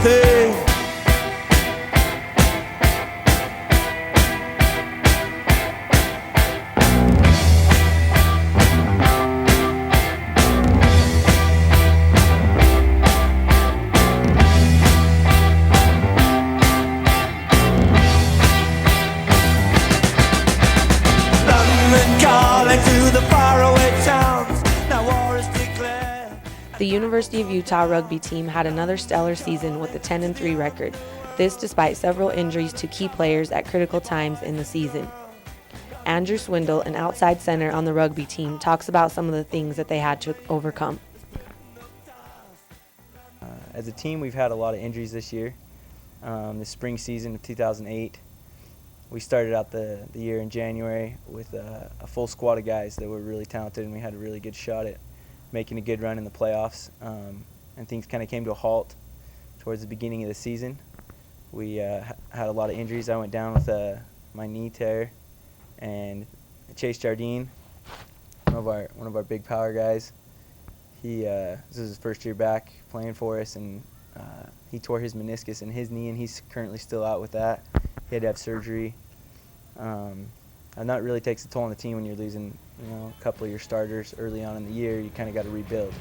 sympathy. The University of Utah rugby team had another stellar season with a 10-3 record, this despite several injuries to key players at critical times in the season. Andrew Swindle, an outside center on the rugby team, talks about some of the things that they had to overcome. As a team, we've had a lot of injuries this year. The spring season of 2008, we started out the year in January with a full squad of guys that were really talented, and we had a really good shot at making a good run in the playoffs, and things kind of came to a halt towards the beginning of the season. We had a lot of injuries. I went down with my knee tear, and Chase Jardine, one of our big power guys, this is his first year back playing for us, and he tore his meniscus in his knee, and he's currently still out with that. He had to have surgery. And that really takes a toll on the team when you're losing, a couple of your starters early on in the year. You kind of got to rebuild.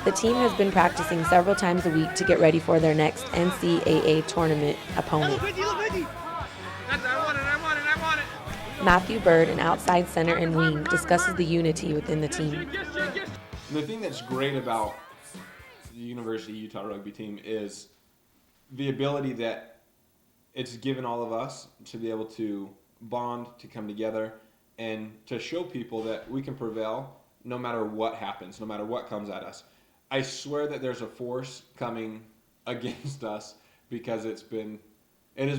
The team has been practicing several times a week to get ready for their next NCAA tournament opponent. Matthew Bird, an outside center and wing, discusses the unity within the team. The thing that's great about the University of Utah rugby team is the ability that it's given all of us to be able to bond, to come together, and to show people that we can prevail no matter what happens, no matter what comes at us. I swear that there's a force coming against us because it has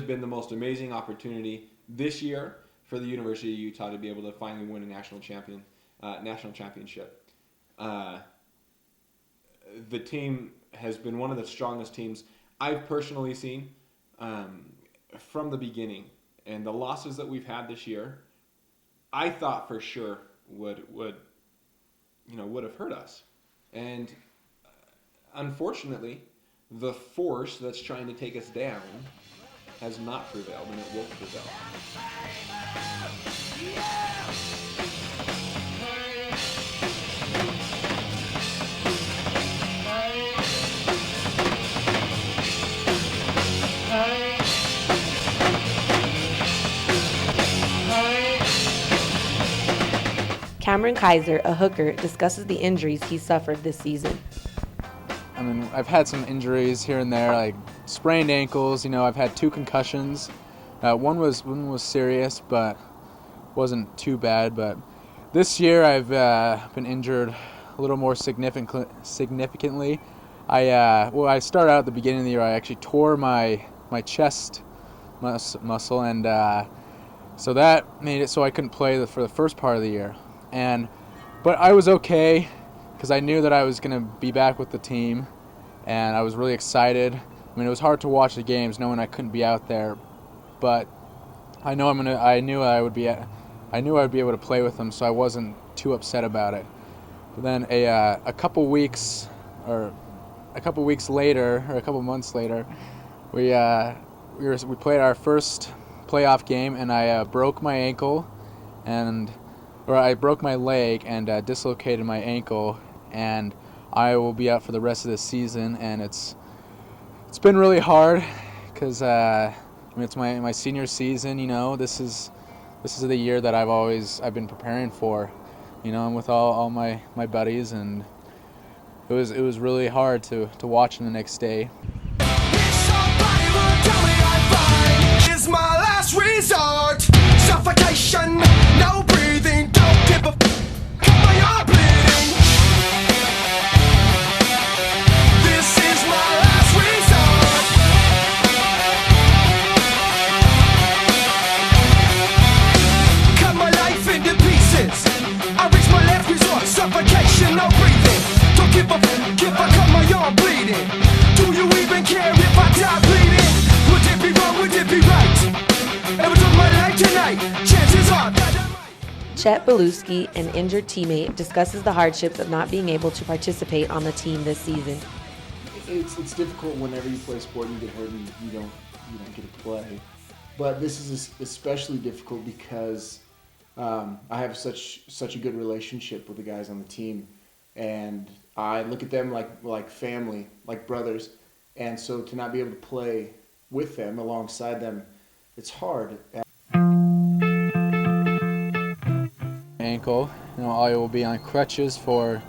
been the most amazing opportunity this year for the University of Utah to be able to finally win a national championship. The team has been one of the strongest teams I've personally seen from the beginning, and the losses that we've had this year, I thought for sure would have hurt us, and unfortunately, the force that's trying to take us down has not prevailed, and it won't prevail. Cameron Kaiser, a hooker, discusses the injuries he suffered this season. I mean, I've had some injuries here and there, like sprained ankles. I've had 2 concussions. One was serious, but wasn't too bad. But this year, I've been injured a little more significantly. I started out at the beginning of the year. I actually tore my chest muscle, and so that made it so I couldn't play for the first part of the year. But I was okay because I knew that I was going to be back with the team, and I was really excited. I mean, it was hard to watch the games knowing I couldn't be out there, but I knew I would be able to play with them, so I wasn't too upset about it. But then a couple months later, we played our first playoff game, and I broke my ankle, I broke my leg and dislocated my ankle, and I will be out for the rest of the season. And it's been really hard because it's my senior season. This is the year that I've been preparing for. I'm with all my buddies, and it was really hard to watch them the next day. Is my last resort. Suffocation, no breathing, don't give a my arm bleeding. This is my last resort. Cut my life into pieces. I reach my last resort. Suffocation, no breathing. Don't give a if I cut my arm bleeding. Do you even care if I die bleeding? Would it be wrong? Would it be right? It was on my life tonight. Chances are that I might. Chet Beluski, an injured teammate, discusses the hardships of not being able to participate on the team this season. It's difficult whenever you play a sport and you get hurt and you don't get to play. But this is especially difficult because I have such a good relationship with the guys on the team, and I look at them like family, like brothers, and so to not be able to play with them, alongside them, it's hard. Ankle, I will be on crutches for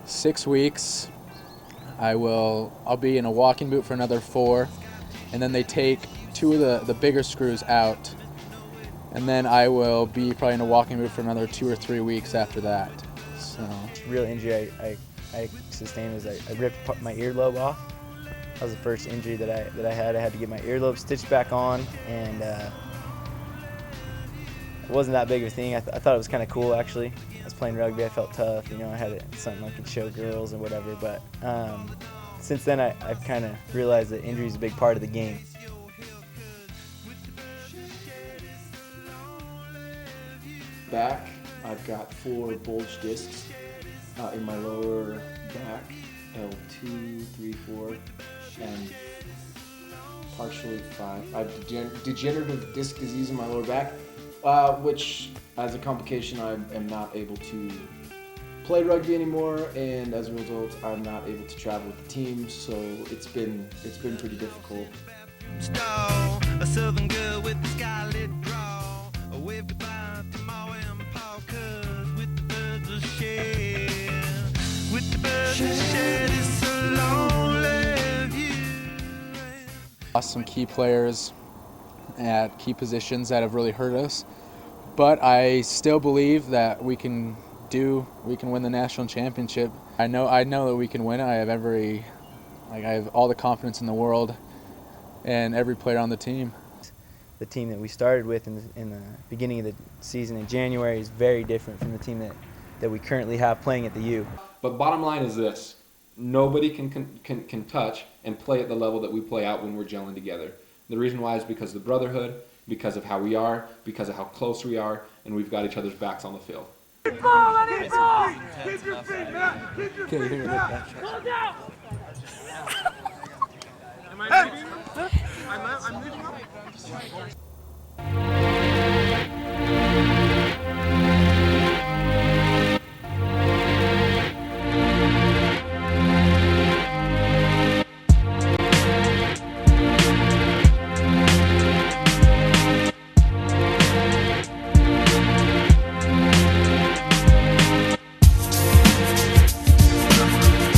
6 weeks. I'll be in a walking boot for another 4, and then they take 2 of the bigger screws out, and then I will be probably in a walking boot for another 2 or 3 weeks after that. So Real injury I sustained was I ripped my earlobe off. That was the first injury that I had. I had to get my earlobe stitched back on, and it wasn't that big of a thing. I thought it was kind of cool, actually. I was playing rugby. I felt tough. I had something I could show girls and whatever. But since then, I've kind of realized that injury is a big part of the game. Back, I've got 4 bulge discs in my lower back, L2, 3, 4, and partially 5. I have degenerative disc disease in my lower back, which, as a complication, I am not able to play rugby anymore, and as a result, I'm not able to travel with the team. So it's been pretty difficult. A southern girl with the scarlet draw, a wave goodbye to Ma and Pa, 'cause with the birds of shed, with the birds of shed, it's a lonely view. lost some key players at key positions that have really hurt us, but I still believe that we can win the national championship. I know that we can win it. I have all the confidence in the world and every player on the team. The team that we started with in the beginning of the season in January is very different from the team that we currently have playing at the U. But bottom line is this: nobody can touch and play at the level that we play out when we're gelling together. The reason why is because of the brotherhood, because of how we are, because of how close we are, and we've got each other's backs on the field. Keep your feet, Matt! Keep your feet, Matt! Hold down! Am I leaving? I'm leaving up.